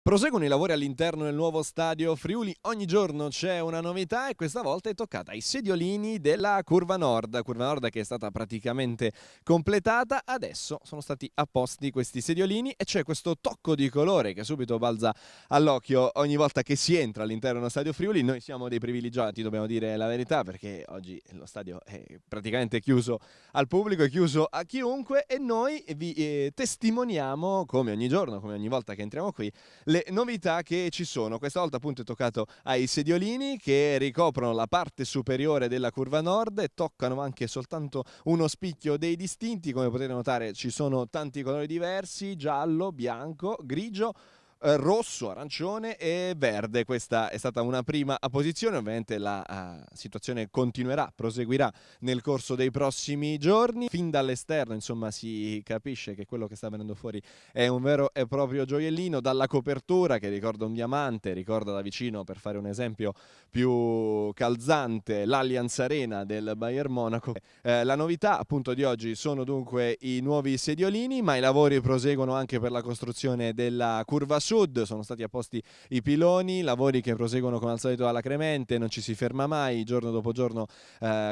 Proseguono i lavori all'interno del nuovo stadio Friuli, ogni giorno c'è una novità e questa volta è toccata ai sediolini della Curva Nord che è stata praticamente completata. Adesso sono stati apposti questi sediolini e c'è questo tocco di colore che subito balza all'occhio ogni volta che si entra all'interno dello stadio Friuli. Noi siamo dei privilegiati, dobbiamo dire la verità, perché oggi lo stadio è praticamente chiuso al pubblico, è chiuso a chiunque e noi vi testimoniamo come ogni giorno, come ogni volta che entriamo qui, le novità che ci sono. Questa volta appunto è toccato ai sediolini che ricoprono la parte superiore della curva nord e toccano anche soltanto uno spicchio dei distinti. Come potete notare ci sono tanti colori diversi: giallo, bianco, grigio, rosso, arancione e verde. Questa è stata una prima posizione, ovviamente la situazione continuerà, proseguirà nel corso dei prossimi giorni. Fin dall'esterno insomma si capisce che quello che sta venendo fuori è un vero e proprio gioiellino, dalla copertura che ricorda un diamante, ricorda da vicino, per fare un esempio più calzante, l'Allianz Arena del Bayern Monaco. La novità appunto di oggi sono dunque i nuovi sediolini, ma i lavori proseguono anche per la costruzione della curva sud. Sono stati apposti i piloni, lavori che proseguono come al solito alacremente, non ci si ferma mai, giorno dopo giorno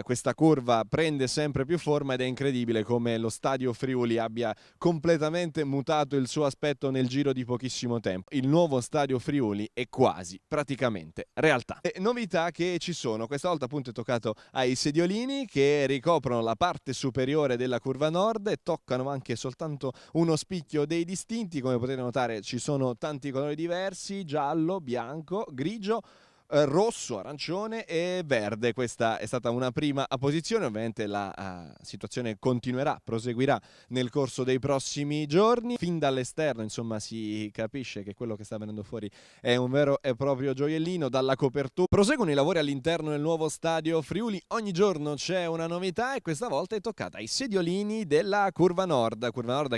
questa curva prende sempre più forma ed è incredibile come lo stadio Friuli abbia completamente mutato il suo aspetto nel giro di pochissimo tempo. Il nuovo stadio Friuli è quasi praticamente realtà. E novità che ci sono, questa volta appunto è toccato ai sediolini che ricoprono la parte superiore della curva nord e toccano anche soltanto uno spicchio dei distinti. Come potete notare ci sono tanti colori diversi: giallo, bianco, grigio, rosso, arancione e verde. Questa è stata una prima posizione, ovviamente la situazione continuerà, proseguirà nel corso dei prossimi giorni. Fin dall'esterno insomma si capisce che quello che sta venendo fuori è un vero e proprio gioiellino, dalla copertura. Proseguono i lavori all'interno del nuovo stadio Friuli, ogni giorno c'è una novità e questa volta è toccata ai sediolini della curva nord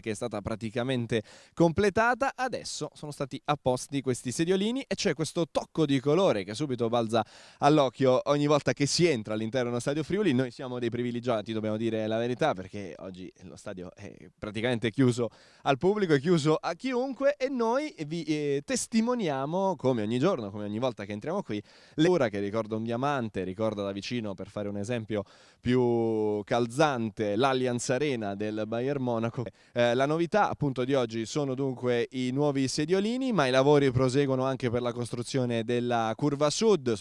che è stata praticamente completata. Adesso sono stati apposti questi sediolini e c'è questo tocco di colore che subito balza all'occhio ogni volta che si entra all'interno dello stadio Friuli. Noi siamo dei privilegiati, dobbiamo dire la verità, perché oggi lo stadio è praticamente chiuso al pubblico, è chiuso a chiunque e noi vi testimoniamo come ogni giorno, come ogni volta che entriamo qui, l'ora che ricorda un diamante, ricorda da vicino, per fare un esempio più calzante, l'Allianz Arena del Bayern Monaco. La novità appunto di oggi sono dunque i nuovi sediolini, ma i lavori proseguono anche per la costruzione della curva sud.